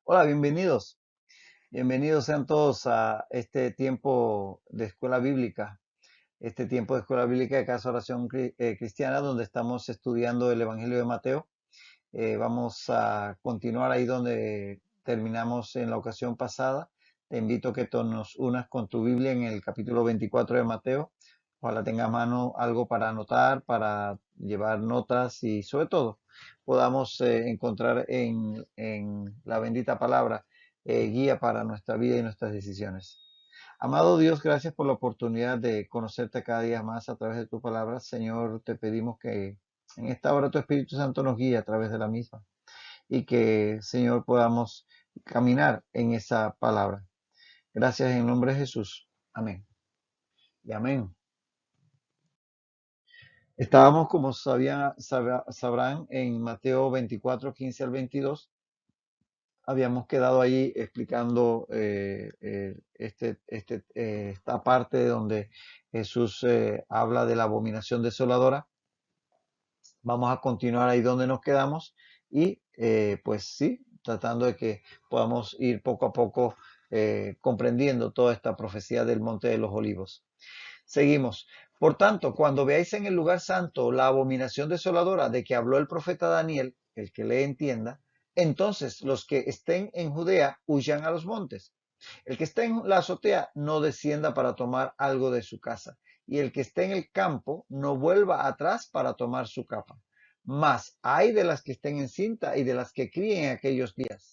Hola, bienvenidos. Bienvenidos sean todos a este tiempo de escuela bíblica, este tiempo de escuela bíblica de Casa Oración Cristiana, donde estamos estudiando el Evangelio de Mateo. Vamos a continuar ahí donde terminamos en la ocasión pasada. Te invito a que nos unas con tu Biblia en el capítulo 24 de Mateo. Ojalá tengas a mano algo para anotar, para llevar notas y sobre todo podamos encontrar en la bendita palabra guía para nuestra vida y nuestras decisiones. Amado Dios, gracias por la oportunidad de conocerte cada día más a través de tu palabra. Señor, te pedimos que en esta hora tu Espíritu Santo nos guíe a través de la misma y que, Señor, podamos caminar en esa palabra. Gracias en el nombre de Jesús. Amén. Y amén. Estábamos, como sabrán, en Mateo 24, 15 al 22. Habíamos quedado ahí explicando esta parte donde Jesús habla de la abominación desoladora. Vamos a continuar ahí donde nos quedamos y pues sí, tratando de que podamos ir poco a poco comprendiendo toda esta profecía del Monte de los Olivos. Seguimos. Por tanto, cuando veáis en el lugar santo la abominación desoladora de que habló el profeta Daniel, el que le entienda, entonces los que estén en Judea huyan a los montes. El que esté en la azotea no descienda para tomar algo de su casa, y el que esté en el campo no vuelva atrás para tomar su capa. Mas hay de las que estén en cinta y de las que críen en aquellos días.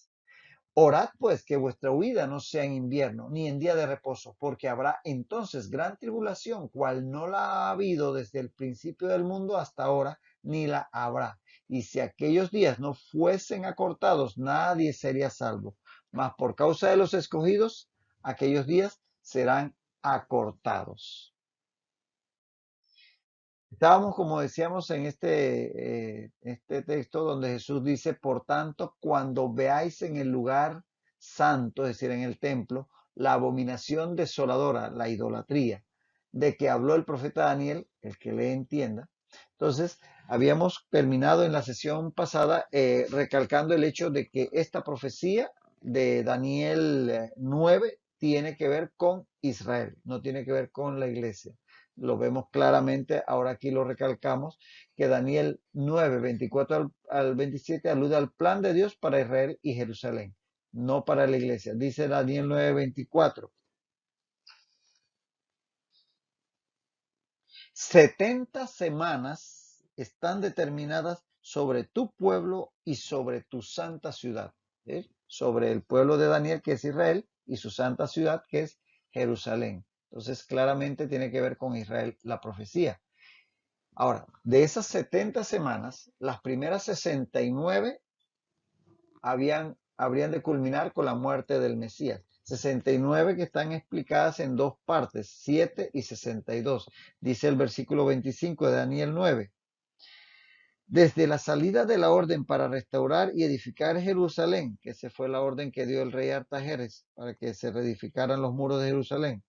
Orad pues que vuestra huida no sea en invierno, ni en día de reposo, porque habrá entonces gran tribulación, cual no la ha habido desde el principio del mundo hasta ahora, ni la habrá. Y si aquellos días no fuesen acortados, nadie sería salvo. Mas por causa de los escogidos, aquellos días serán acortados. Estábamos, como decíamos, en este texto donde Jesús dice, por tanto, cuando veáis en el lugar santo, es decir, en el templo, la abominación desoladora, la idolatría, de que habló el profeta Daniel, el que le entienda. Entonces, habíamos terminado en la sesión pasada recalcando el hecho de que esta profecía de Daniel 9 tiene que ver con Israel, no tiene que ver con la iglesia. Lo vemos claramente, ahora aquí lo recalcamos, que Daniel 9, 24 al 27 alude al plan de Dios para Israel y Jerusalén, no para la iglesia. Dice Daniel 9, 24. 70 semanas están determinadas sobre tu pueblo y sobre tu santa ciudad. ¿Sí? Sobre el pueblo de Daniel, que es Israel, y su santa ciudad, que es Jerusalén. Entonces, claramente tiene que ver con Israel la profecía. Ahora, de esas 70 semanas, las primeras 69 habrían de culminar con la muerte del Mesías. 69 que están explicadas en dos partes, 7 y 62. Dice el versículo 25 de Daniel 9. Desde la salida de la orden para restaurar y edificar Jerusalén, que esa fue la orden que dio el rey Artajerjes para que se reedificaran los muros de Jerusalén,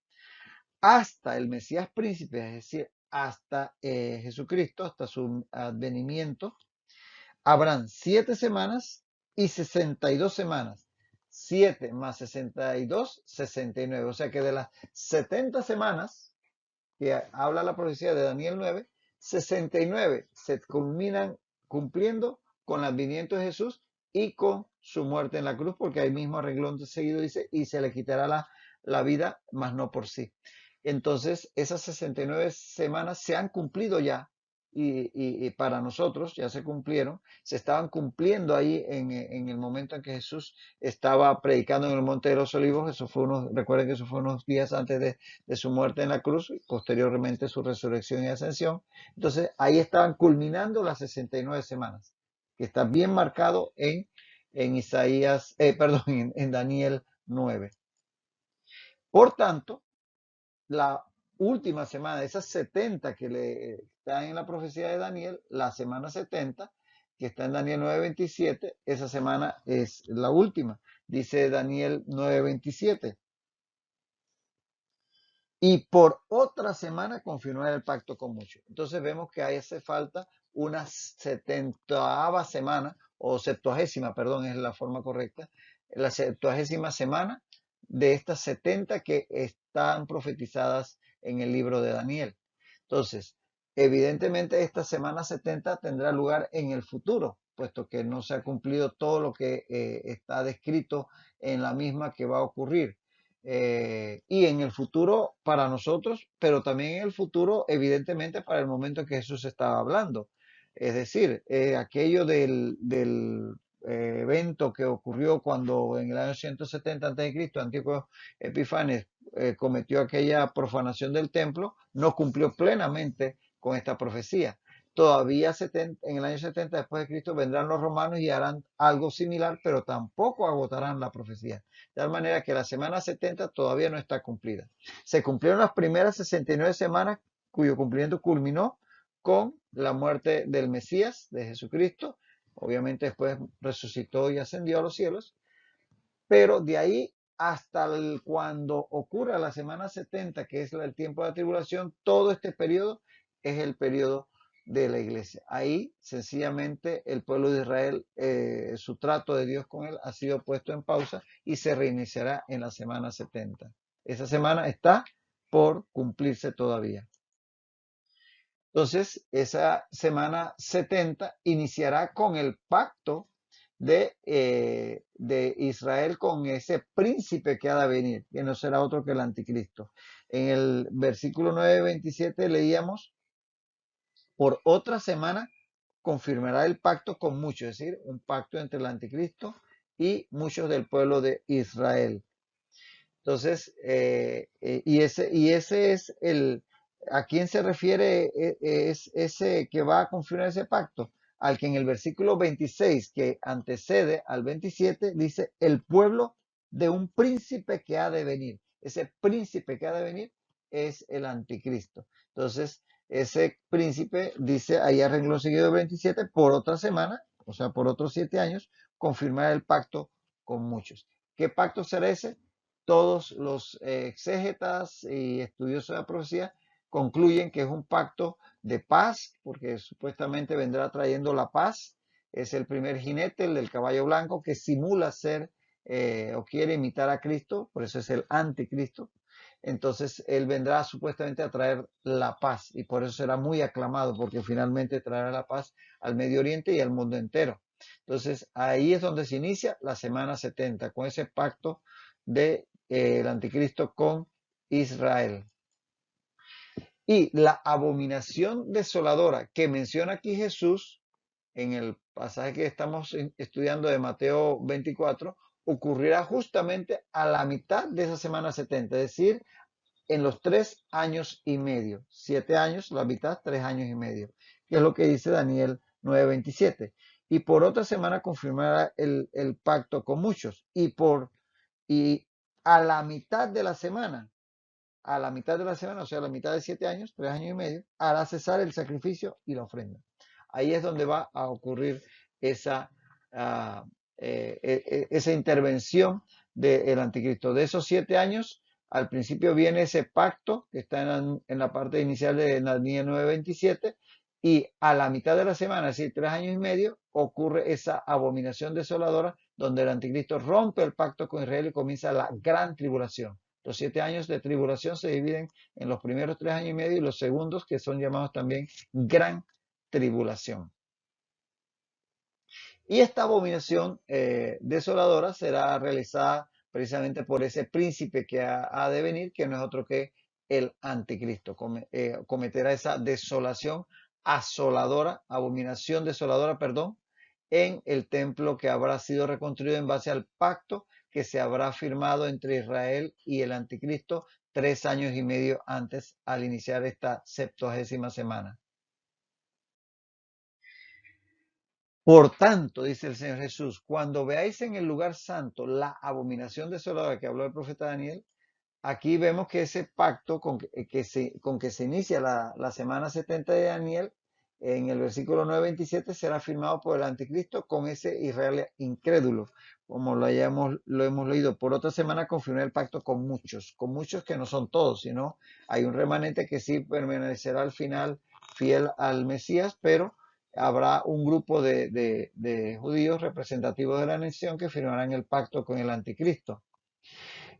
hasta el Mesías príncipe, es decir, hasta Jesucristo, hasta su advenimiento, habrán 7 semanas y 62 semanas. 7 más 62, 69. O sea que de las 70 semanas que habla la profecía de Daniel 9, 69 se culminan cumpliendo con el advenimiento de Jesús y con su muerte en la cruz, porque ahí mismo arreglón seguido dice, y se le quitará la vida, mas no por sí. Entonces, esas 69 semanas se han cumplido ya y para nosotros ya se cumplieron, se estaban cumpliendo ahí en el momento en que Jesús estaba predicando en el Monte de los Olivos. Recuerden que eso fue unos días antes de su muerte en la cruz y posteriormente su resurrección y ascensión. Entonces, ahí estaban culminando las 69 semanas, que está bien marcado en Isaías, perdón, en Daniel 9. Por tanto, la última semana, de esas 70 que están en la profecía de Daniel, la semana 70, que está en Daniel 9:27, esa semana es la última. Dice Daniel 9:27. y por otra semana confirmar el pacto con muchos. Entonces vemos que ahí hace falta una 70ª semana, o 70ª, perdón, es la forma correcta, la 70ª semana de estas 70 que están profetizadas en el libro de Daniel. Entonces, evidentemente esta semana 70 tendrá lugar en el futuro, puesto que no se ha cumplido todo lo que está descrito en la misma que va a ocurrir. Y en el futuro para nosotros, pero también en el futuro, evidentemente, para el momento en que Jesús estaba hablando. Es decir, aquello del evento que ocurrió cuando en el año 170 a.C., Antíoco Epifanes cometió aquella profanación del templo, no cumplió plenamente con esta profecía. Todavía en el año 70 después de Cristo vendrán los romanos y harán algo similar, pero tampoco agotarán la profecía. De tal manera que la semana 70 todavía no está cumplida. Se cumplieron las primeras 69 semanas, cuyo cumplimiento culminó con la muerte del Mesías, de Jesucristo. Obviamente después resucitó y ascendió a los cielos. Pero de ahí hasta cuando ocurra la semana 70, que es el tiempo de la tribulación, todo este periodo es el periodo de la iglesia. Ahí sencillamente el pueblo de Israel, su trato de Dios con él ha sido puesto en pausa y se reiniciará en la semana 70. Esa semana está por cumplirse todavía. Entonces, esa semana 70 iniciará con el pacto de Israel con ese príncipe que ha de venir, que no será otro que el anticristo. En el versículo 9:27 leíamos, por otra semana confirmará el pacto con muchos, es decir, un pacto entre el anticristo y muchos del pueblo de Israel. Entonces, y ese es ¿a quién se refiere es ese que va a confirmar ese pacto? Al que en el versículo 26, que antecede al 27, dice, el pueblo de un príncipe que ha de venir. Ese príncipe que ha de venir es el anticristo. Entonces, ese príncipe dice, ahí a renglón seguido 27, por otra semana, o sea, por otros 7 años, confirmar el pacto con muchos. ¿Qué pacto será ese? Todos los exégetas y estudiosos de la profecía concluyen que es un pacto de paz, porque supuestamente vendrá trayendo la paz. Es el primer jinete, el del caballo blanco, que simula ser o quiere imitar a Cristo, por eso es el anticristo. Entonces él vendrá supuestamente a traer la paz y por eso será muy aclamado, porque finalmente traerá la paz al Medio Oriente y al mundo entero. Entonces ahí es donde se inicia la semana 70, con ese pacto de el anticristo con Israel. Y la abominación desoladora que menciona aquí Jesús en el pasaje que estamos estudiando de Mateo 24 ocurrirá justamente a la mitad de esa semana 70, es decir, en los 3 años y medio. 7 años, la mitad, 3 años y medio, que es lo que dice Daniel 9:27. Y por otra semana confirmará el pacto con muchos. Y a la mitad de la semana, o sea, a la mitad de 7 años, 3 años y medio, hará cesar el sacrificio y la ofrenda. Ahí es donde va a ocurrir esa, uh, esa intervención del anticristo. De esos 7 años, al principio viene ese pacto que está en la parte inicial de Daniel 9:27, y a la mitad de la semana, es decir, 3 años y medio, ocurre esa abominación desoladora donde el anticristo rompe el pacto con Israel y comienza la gran tribulación. Los 7 años de tribulación se dividen en los primeros 3 años y medio y los segundos, que son llamados también gran tribulación. Y esta abominación desoladora será realizada precisamente por ese príncipe que ha de venir, que no es otro que el anticristo. Cometerá esa desolación asoladora, abominación desoladora, perdón, en el templo que habrá sido reconstruido en base al pacto que se habrá firmado entre Israel y el anticristo 3 años y medio antes, al iniciar esta 70ª semana. Por tanto, dice el Señor Jesús, cuando veáis en el lugar santo la abominación desoladora que habló el profeta Daniel, aquí vemos que ese pacto con que se inicia la semana 70 de Daniel en el versículo 9:27 será firmado por el anticristo con ese Israel incrédulo, como lo hemos leído. Por otra semana confirmé el pacto con muchos que no son todos, sino hay un remanente que sí permanecerá al final fiel al Mesías, pero habrá un grupo de judíos representativos de la nación que firmarán el pacto con el anticristo.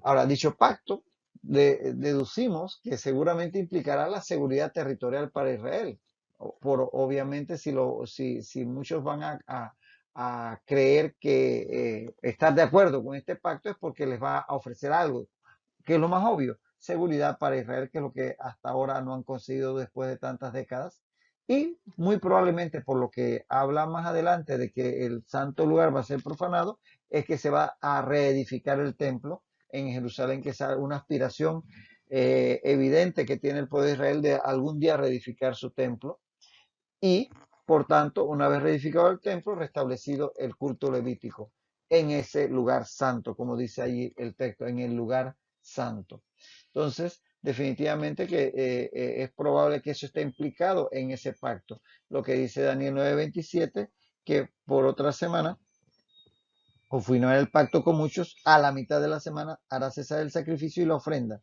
Ahora, dicho pacto, deducimos que seguramente implicará la seguridad territorial para Israel. Obviamente, si muchos van a creer que estar de acuerdo con este pacto es porque les va a ofrecer algo, que es lo más obvio, seguridad para Israel, que es lo que hasta ahora no han conseguido después de tantas décadas. Y muy probablemente por lo que habla más adelante de que el santo lugar va a ser profanado, es que se va a reedificar el templo en Jerusalén, que es una aspiración evidente que tiene el pueblo de Israel de algún día reedificar su templo. Y, por tanto, una vez reedificado el templo, restablecido el culto levítico en ese lugar santo, como dice allí el texto, en el lugar santo. Entonces, definitivamente que es probable que eso esté implicado en ese pacto. Lo que dice Daniel 9:27, que por otra semana confirmará el pacto con muchos, a la mitad de la semana hará cesar el sacrificio y la ofrenda.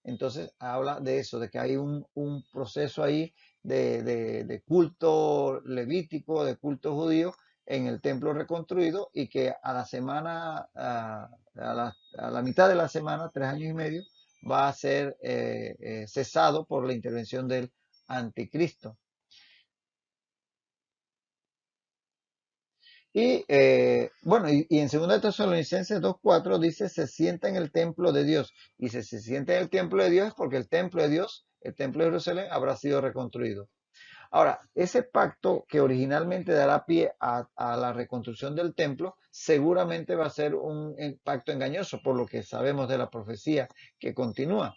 Entonces habla de eso, de que hay un proceso ahí de culto levítico, de culto judío en el templo reconstruido y que a la semana, a la mitad de la semana, 3 años y medio, va a ser cesado por la intervención del anticristo. Y bueno, y en 2 Tesalonicenses 2:4 dice, se sienta en el templo de Dios. Y si se sienta en el templo de Dios es porque el templo de Dios, el templo de Jerusalén, habrá sido reconstruido. Ahora, ese pacto que originalmente dará pie a la reconstrucción del templo, seguramente va a ser un pacto engañoso, por lo que sabemos de la profecía que continúa.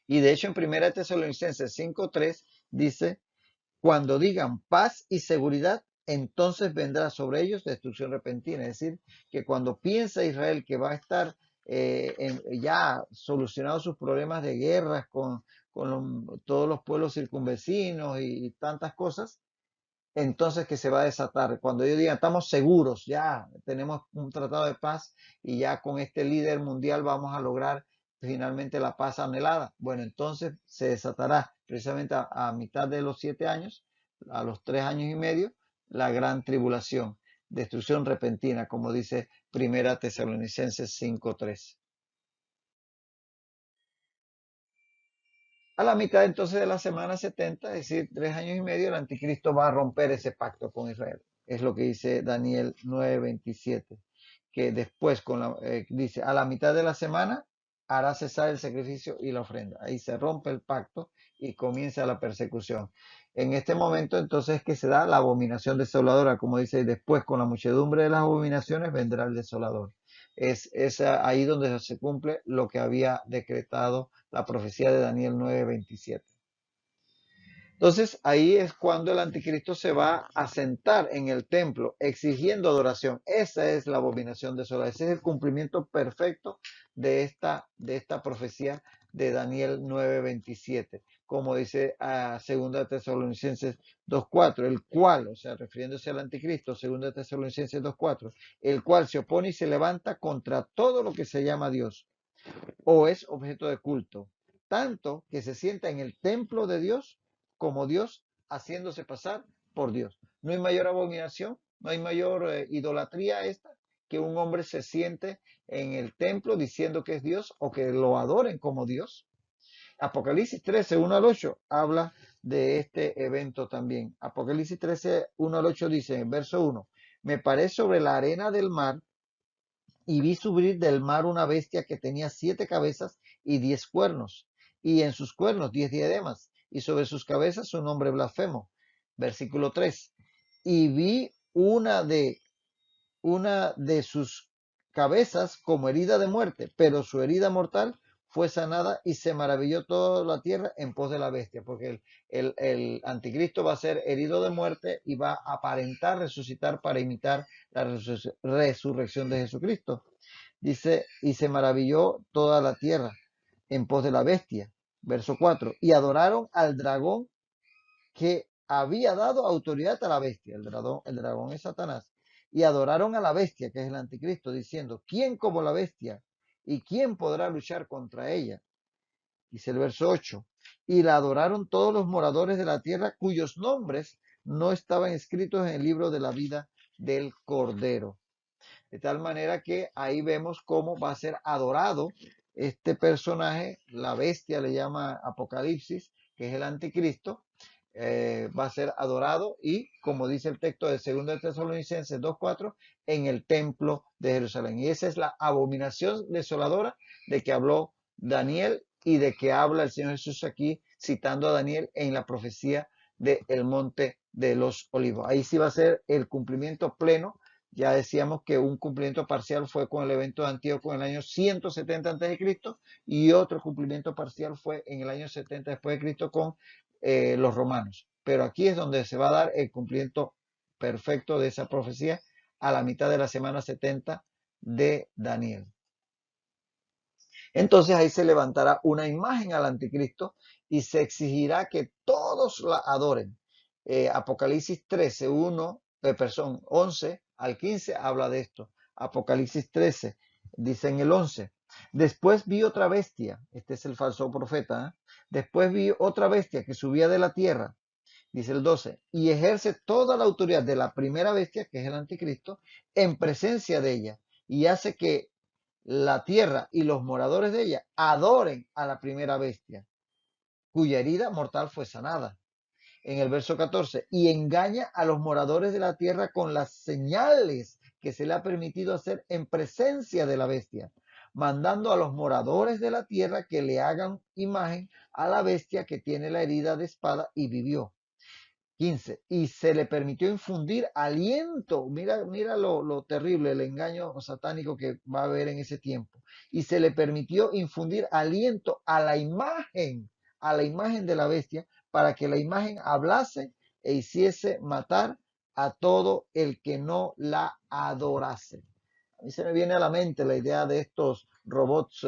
Y de hecho en 1 Tesalonicenses 5:3 dice, cuando digan paz y seguridad, entonces vendrá sobre ellos destrucción repentina. Es decir, que cuando piensa Israel que va a estar ya solucionados sus problemas de guerras con todos los pueblos circunvecinos y tantas cosas, entonces que se va a desatar. Cuando ellos digan, estamos seguros, ya tenemos un tratado de paz y ya con este líder mundial vamos a lograr finalmente la paz anhelada. Bueno, entonces se desatará precisamente a mitad de los 7 años, a los 3 años y medio, la gran tribulación, destrucción repentina, como dice Primera Tesalonicenses 5:3. A la mitad entonces de la semana 70, es decir, 3 años y medio, el anticristo va a romper ese pacto con Israel. Es lo que dice Daniel 9:27, que después dice, a la mitad de la semana hará cesar el sacrificio y la ofrenda. Ahí se rompe el pacto y comienza la persecución. En este momento entonces es que se da la abominación desoladora, como dice, después con la muchedumbre de las abominaciones vendrá el desolador. Es ahí donde se cumple lo que había decretado la profecía de Daniel 9:27. Entonces ahí es cuando el anticristo se va a sentar en el templo exigiendo adoración. Esa es la abominación desoladora. Ese es el cumplimiento perfecto de esta profecía de Daniel 9:27. Como dice a 2 Tesalonicenses 2:4, el cual, o sea, refiriéndose al anticristo, 2 Tesalonicenses 2:4, el cual se opone y se levanta contra todo lo que se llama Dios o es objeto de culto, tanto que se sienta en el templo de Dios como Dios haciéndose pasar por Dios. No hay mayor abominación, no hay mayor idolatría esta que un hombre se siente en el templo diciendo que es Dios o que lo adoren como Dios. Apocalipsis 13, 1 al 8 habla de este evento también. Apocalipsis 13, 1 al 8 dice en verso 1, me paré sobre la arena del mar y vi subir del mar una bestia que tenía 7 cabezas y 10 cuernos, y en sus cuernos 10 diademas, y sobre sus cabezas un nombre blasfemo. Versículo 3. Y vi una de sus cabezas como herida de muerte, pero su herida mortal fue sanada y se maravilló toda la tierra en pos de la bestia, porque el anticristo va a ser herido de muerte y va a aparentar resucitar para imitar la resurrección de Jesucristo. Dice, y se maravilló toda la tierra en pos de la bestia. Verso 4. Y adoraron al dragón que había dado autoridad a la bestia, el dragón es Satanás, y adoraron a la bestia, que es el anticristo, diciendo, ¿quién como la bestia? ¿Y quién podrá luchar contra ella? Dice el verso 8, y la adoraron todos los moradores de la tierra cuyos nombres no estaban escritos en el libro de la vida del Cordero. De tal manera que ahí vemos cómo va a ser adorado este personaje, la bestia le llama Apocalipsis, que es el anticristo, va a ser adorado y, como dice el texto de 2 de Tesalonicenses 2:4, en el templo de Jerusalén. Y esa es la abominación desoladora de que habló Daniel y de que habla el Señor Jesús aquí, citando a Daniel en la profecía del monte de los olivos. Ahí sí va a ser el cumplimiento pleno. Ya decíamos que un cumplimiento parcial fue con el evento de Antíoco en el año 170 a.C. y otro cumplimiento parcial fue en el año 70 después de Cristo con los romanos. Pero aquí es donde se va a dar el cumplimiento perfecto de esa profecía a la mitad de la semana 70 de Daniel. Entonces ahí se levantará una imagen al anticristo y se exigirá que todos la adoren. Apocalipsis 13, 11 al 15 habla de esto. Apocalipsis 13, dice en el 11. Después vi otra bestia, este es el falso profeta, ¿eh? Después vi otra bestia que subía de la tierra, dice el 12, y ejerce toda la autoridad de la primera bestia, que es el anticristo, en presencia de ella, y hace que la tierra y los moradores de ella adoren a la primera bestia, cuya herida mortal fue sanada. En el verso 14, y engaña a los moradores de la tierra con las señales que se le ha permitido hacer en presencia de la bestia, mandando a los moradores de la tierra que le hagan imagen a la bestia que tiene la herida de espada y vivió. 15. Y se le permitió infundir aliento. Mira lo terrible, el engaño satánico que va a haber en ese tiempo. Y se le permitió infundir aliento a la imagen de la bestia, para que la imagen hablase e hiciese matar a todo el que no la adorase. A mí se me viene a la mente la idea de estos robots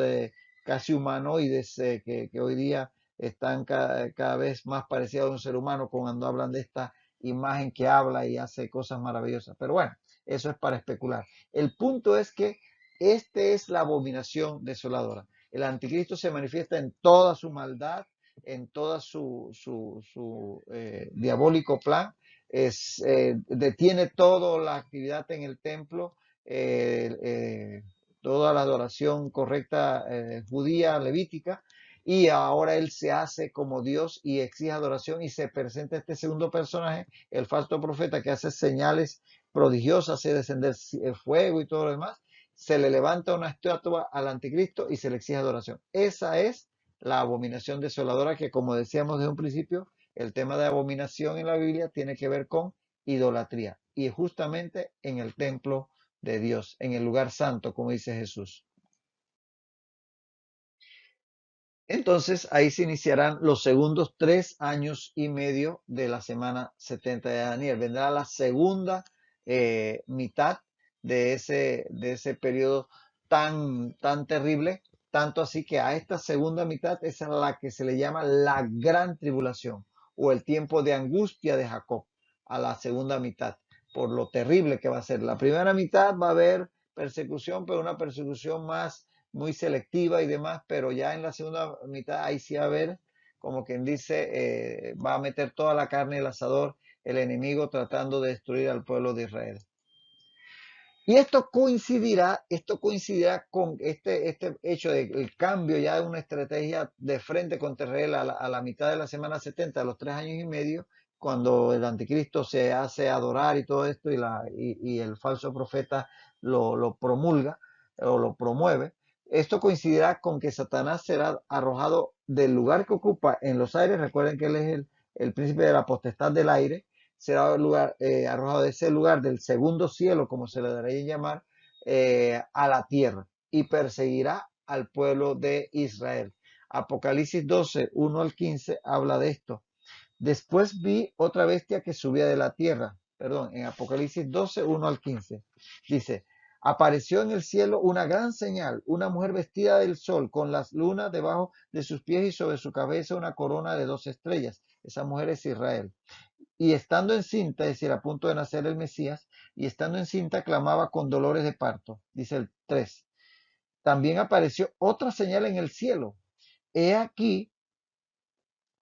casi humanoides que hoy día están cada vez más parecidos a un ser humano cuando hablan de esta imagen que habla y hace cosas maravillosas. Pero bueno, eso es para especular. El punto es que esta es la abominación desoladora. El anticristo se manifiesta en toda su maldad, en toda su diabólico plan. Detiene toda la actividad en el templo, eh, eh, toda la adoración correcta judía, levítica, y ahora él se hace como Dios y exige adoración y se presenta este segundo personaje, el falso profeta, que hace señales prodigiosas, hace descender fuego y todo lo demás. Se le levanta una estatua al anticristo y se le exige adoración. Esa es la abominación desoladora que, como decíamos desde un principio, el tema de abominación en la Biblia tiene que ver con idolatría y justamente en el templo de Dios, en el lugar santo, como dice Jesús. Entonces ahí se iniciarán los segundos 3 años y medio de la semana 70 de Daniel. Vendrá la segunda mitad de ese periodo tan terrible, tanto así que a esta segunda mitad es a la que se le llama la gran tribulación o el tiempo de angustia de Jacob, a la segunda mitad, por lo terrible que va a ser. La primera mitad va a haber persecución, pero una persecución más muy selectiva y demás, pero ya en la segunda mitad ahí sí va a haber, como quien dice, va a meter toda la carne en el asador el enemigo tratando de destruir al pueblo de Israel. Y esto coincidirá con este hecho del cambio ya de una estrategia de frente contra Israel a la mitad de la semana 70, a los 3 años y medio, cuando el anticristo se hace adorar y todo esto y el falso profeta lo promulga o lo promueve. Esto coincidirá con que Satanás será arrojado del lugar que ocupa en los aires. Recuerden que él es el príncipe de la potestad del aire. Será arrojado de ese lugar del segundo cielo, como se le daría a llamar, a la tierra y perseguirá al pueblo de Israel. Apocalipsis 12, 1 al 15 habla de esto. Después vi otra bestia que subía de la tierra. Perdón, en Apocalipsis 12, 1 al 15. Dice, apareció en el cielo una gran señal, una mujer vestida del sol, con las lunas debajo de sus pies y sobre su cabeza una corona de 2 estrellas. Esa mujer es Israel. y estando encinta, es decir, a punto de nacer el Mesías, y estando encinta clamaba con dolores de parto, dice el 3. También apareció otra señal en el cielo. He aquí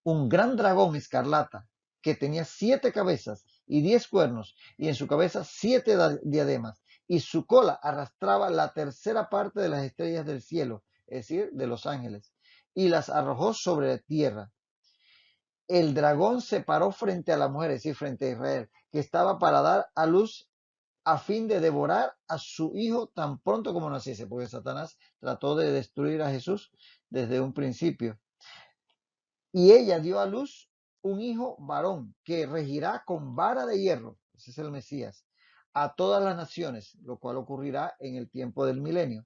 un gran dragón escarlata que tenía 7 cabezas y 10 cuernos, y en su cabeza 7 diademas, y su cola arrastraba la tercera parte de las estrellas del cielo, es decir, de los ángeles, y las arrojó sobre la tierra. El dragón se paró frente a la mujer, es decir, frente a Israel, que estaba para dar a luz a fin de devorar a su hijo tan pronto como naciese, porque Satanás trató de destruir a Jesús desde un principio. Y ella dio a luz un hijo varón que regirá con vara de hierro, ese es el Mesías, a todas las naciones, lo cual ocurrirá en el tiempo del milenio.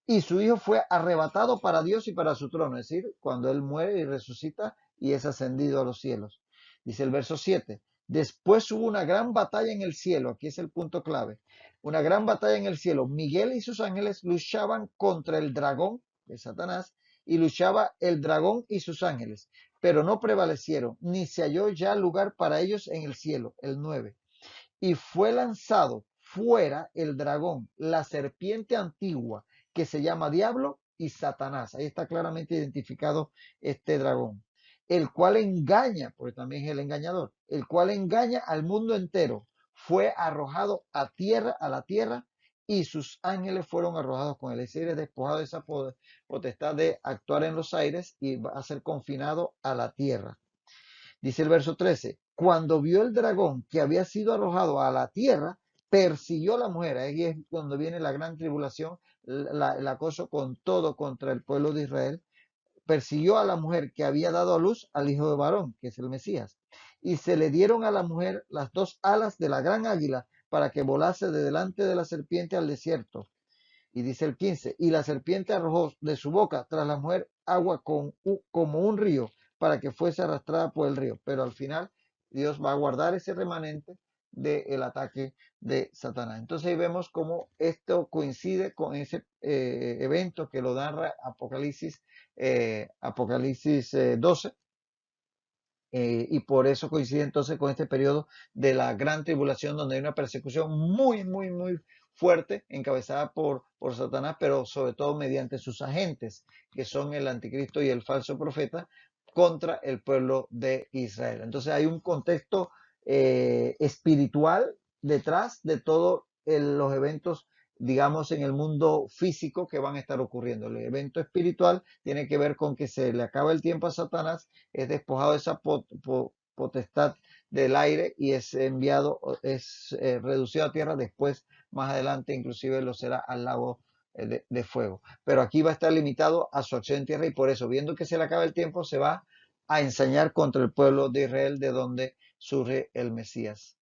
Y su hijo fue arrebatado para Dios y para su trono, es decir, cuando él muere y resucita y es ascendido a los cielos. Dice el verso 7. Después hubo una gran batalla en el cielo, aquí es el punto clave, una gran batalla en el cielo. Miguel y sus ángeles luchaban contra el dragón de Satanás, y luchaba el dragón y sus ángeles, pero no prevalecieron, ni se halló ya lugar para ellos en el cielo, el 9. Y fue lanzado fuera el dragón, la serpiente antigua, que se llama Diablo y Satanás. Ahí está claramente identificado este dragón, el cual engaña, porque también es el engañador, el cual engaña al mundo entero. Fue arrojado a la tierra, y sus ángeles fueron arrojados con él. Es decir, es despojado de esa potestad de actuar en los aires y va a ser confinado a la tierra. Dice el verso 13, cuando vio el dragón que había sido arrojado a la tierra, persiguió a la mujer. Ahí es cuando viene la gran tribulación, el acoso con todo contra el pueblo de Israel. Persiguió a la mujer que había dado a luz al hijo de varón, que es el Mesías. Y se le dieron a la mujer las 2 alas de la gran águila para que volase de delante de la serpiente al desierto. Y dice el 15, y la serpiente arrojó de su boca tras la mujer agua como un río, para que fuese arrastrada por el río. Pero al final Dios va a guardar ese remanente del ataque de Satanás. Entonces ahí vemos cómo esto coincide con ese evento que lo narra Apocalipsis, Apocalipsis 12, y por eso coincide entonces con este periodo de la gran tribulación, donde hay una persecución muy, muy, muy fuerte, encabezada por Satanás, pero sobre todo mediante sus agentes, que son el anticristo y el falso profeta, contra el pueblo de Israel. Entonces hay un contexto espiritual detrás de todos los eventos, digamos, en el mundo físico que van a estar ocurriendo. El evento espiritual tiene que ver con que se le acaba el tiempo a Satanás, es despojado de esa potestad del aire y es enviado, es reducido a tierra. Después, más adelante, inclusive lo será al lago de fuego. Pero aquí va a estar limitado a su acción en tierra, y por eso, viendo que se le acaba el tiempo, se va a ensañar contra el pueblo de Israel, de donde surge el Mesías.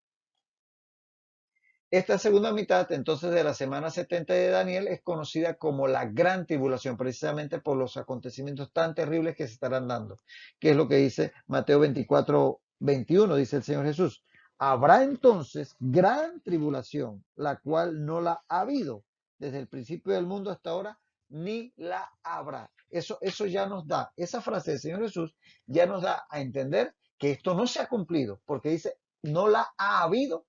Esta segunda mitad, entonces, de la semana 70 de Daniel es conocida como la gran tribulación, precisamente por los acontecimientos tan terribles que se estarán dando. ¿Qué es lo que dice Mateo 24, 21? Dice el Señor Jesús. Habrá entonces gran tribulación, la cual no la ha habido desde el principio del mundo hasta ahora, ni la habrá. Eso ya nos da, esa frase del Señor Jesús ya nos da a entender que esto no se ha cumplido, porque dice, no la ha habido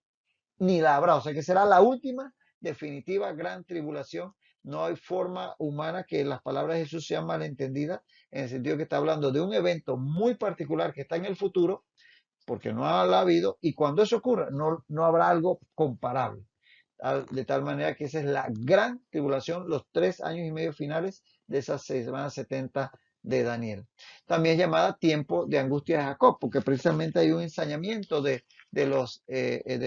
ni la habrá. O sea que será la última, definitiva gran tribulación. No hay forma humana que las palabras de Jesús sean malentendidas, en el sentido que está hablando de un evento muy particular que está en el futuro, porque no ha habido, y cuando eso ocurra, no habrá algo comparable. De tal manera que esa es la gran tribulación, los 3 años y medio finales de esas semanas 70 de Daniel. También es llamada tiempo de angustia de Jacob, porque precisamente hay un ensañamiento de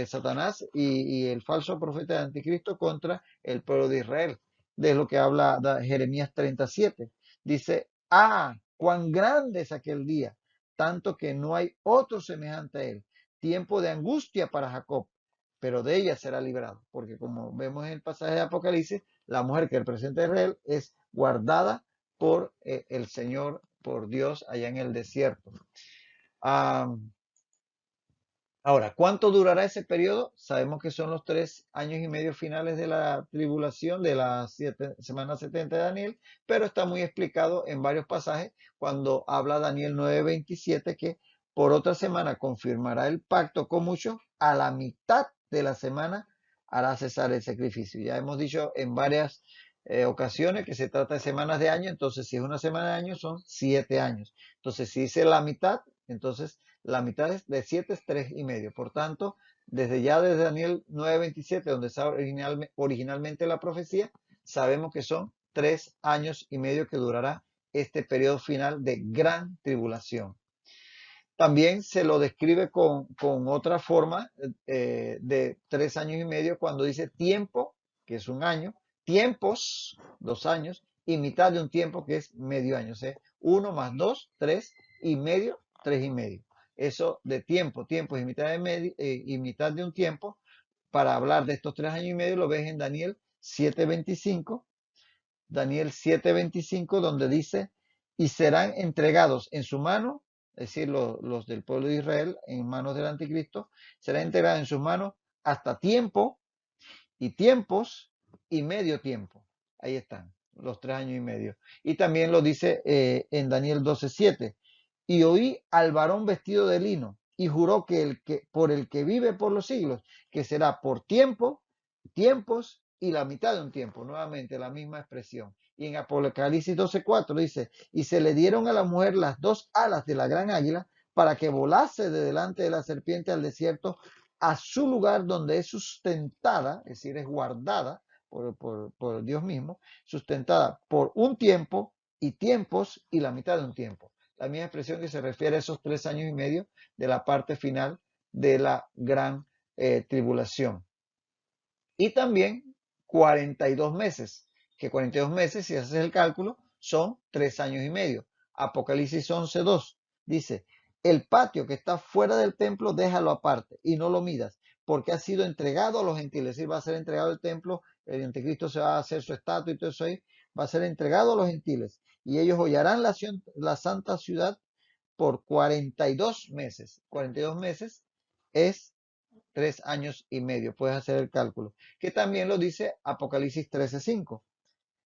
Satanás y el falso profeta de Anticristo contra el pueblo de Israel. De lo que habla Jeremías 37. Dice, cuán grande es aquel día, tanto que no hay otro semejante a él. Tiempo de angustia para Jacob, pero de ella será librado, porque como vemos en el pasaje de Apocalipsis, la mujer que representa a Israel es guardada por el Señor, por Dios, allá en el desierto. Ahora, ¿cuánto durará ese periodo? Sabemos que son los 3 años y medio finales de la tribulación, de la semana 70 de Daniel, pero está muy explicado en varios pasajes cuando habla Daniel 9:27 que por otra semana confirmará el pacto con muchos, a la mitad de la semana hará cesar el sacrificio. Ya hemos dicho en varias ocasiones que se trata de semanas de año, entonces si es una semana de año son 7 años. Entonces si dice la mitad, entonces la mitad de 7 es 3,5. Por tanto, desde Daniel 9:27, donde está originalmente la profecía, sabemos que son 3 años y medio que durará este periodo final de gran tribulación. También se lo describe con otra forma de 3 años y medio cuando dice tiempo, que es un año, tiempos, 2 años, y mitad de un tiempo, que es medio año. O sea, 1 más 2, 3,5, 3,5. Eso de tiempo, tiempos y mitad de un tiempo, para hablar de estos 3 años y medio, lo ves en Daniel 7:25. Daniel 7:25, donde dice, y serán entregados en su mano, es decir, los del pueblo de Israel, en manos del anticristo, serán entregados en sus manos hasta tiempo y tiempos y medio tiempo. Ahí están, los 3 años y medio. Y también lo dice en Daniel 12:7. Y oí al varón vestido de lino y juró por el que vive por los siglos, que será por tiempo, tiempos y la mitad de un tiempo. Nuevamente la misma expresión. Y en Apocalipsis 12:4 dice, y se le dieron a la mujer las 2 alas de la gran águila para que volase de delante de la serpiente al desierto, a su lugar donde es sustentada, es decir, es guardada por Dios mismo, sustentada por un tiempo y tiempos y la mitad de un tiempo. La misma expresión que se refiere a esos 3 años y medio de la parte final de la gran tribulación. Y también 42 meses, que 42 meses, si haces el cálculo, son 3 años y medio. Apocalipsis 11:2 dice, el patio que está fuera del templo, déjalo aparte y no lo midas, porque ha sido entregado a los gentiles. Es decir, va a ser entregado el templo, el anticristo se va a hacer su estatua y todo eso ahí, va a ser entregado a los gentiles. Y ellos hollarán la santa ciudad por 42 meses. 42 meses es 3 años y medio. Puedes hacer el cálculo. Que también lo dice Apocalipsis 13:5.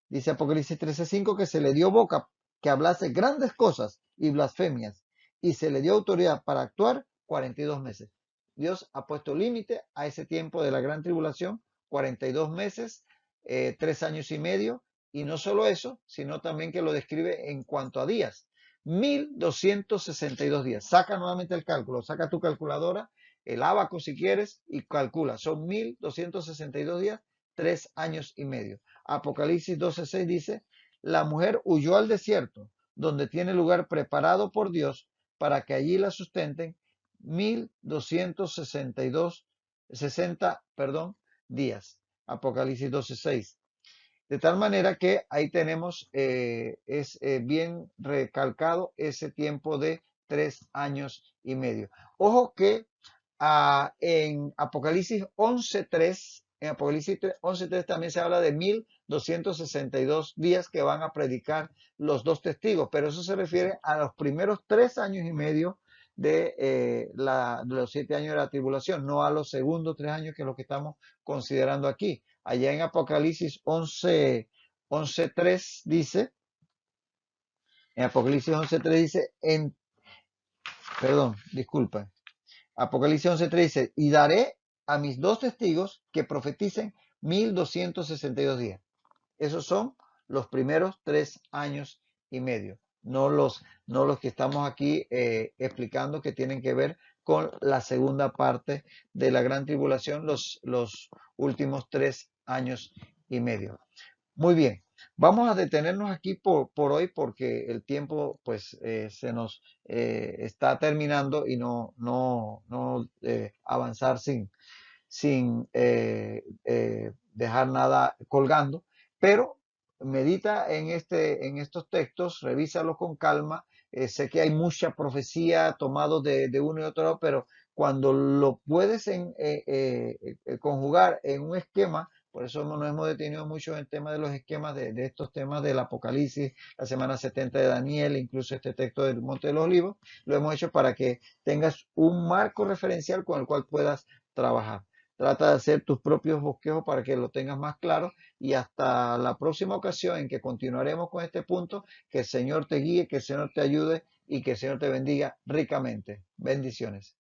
Dice Apocalipsis 13:5 que se le dio boca que hablase grandes cosas y blasfemias, y se le dio autoridad para actuar 42 meses. Dios ha puesto límite a ese tiempo de la gran tribulación, 42 meses, 3 años y medio, y no solo eso, sino también que lo describe en cuanto a días. 1262 días. Saca nuevamente el cálculo, saca tu calculadora, el abaco si quieres, y calcula. Son 1262 días, 3 años y medio. Apocalipsis 12:6 dice, la mujer huyó al desierto, donde tiene lugar preparado por Dios para que allí la sustenten 1260, días. Apocalipsis 12:6. De tal manera que ahí tenemos, es bien recalcado ese tiempo de 3 años y medio. Ojo que en Apocalipsis 11:3 también se habla de 1262 días que van a predicar los dos testigos, pero eso se refiere a los primeros 3 años y medio de los 7 años de la tribulación, no a los segundos 3 años, que es lo que estamos considerando aquí. Allá en Apocalipsis 11:3 dice, en Apocalipsis 11:3 dice, perdón, disculpa. Apocalipsis 11:3 dice, y daré a mis dos testigos que profeticen 1262 días. Esos son los primeros 3 años y medio, no los que estamos aquí explicando, que tienen que ver con la segunda parte de la gran tribulación, los últimos 3 años y medio. Muy bien, vamos a detenernos aquí por hoy, porque el tiempo pues se nos está terminando, y no avanzar sin dejar nada colgando. Pero medita en estos textos, revísalos con calma. Sé que hay mucha profecía tomado de uno y otro lado, pero cuando lo puedes conjugar en un esquema, por eso nos hemos detenido mucho en el tema de los esquemas de estos temas del Apocalipsis, la semana 70 de Daniel, incluso este texto del Monte de los Olivos, lo hemos hecho para que tengas un marco referencial con el cual puedas trabajar. Trata de hacer tus propios bosquejos para que lo tengas más claro, y hasta la próxima ocasión en que continuaremos con este punto, que el Señor te guíe, que el Señor te ayude y que el Señor te bendiga ricamente. Bendiciones.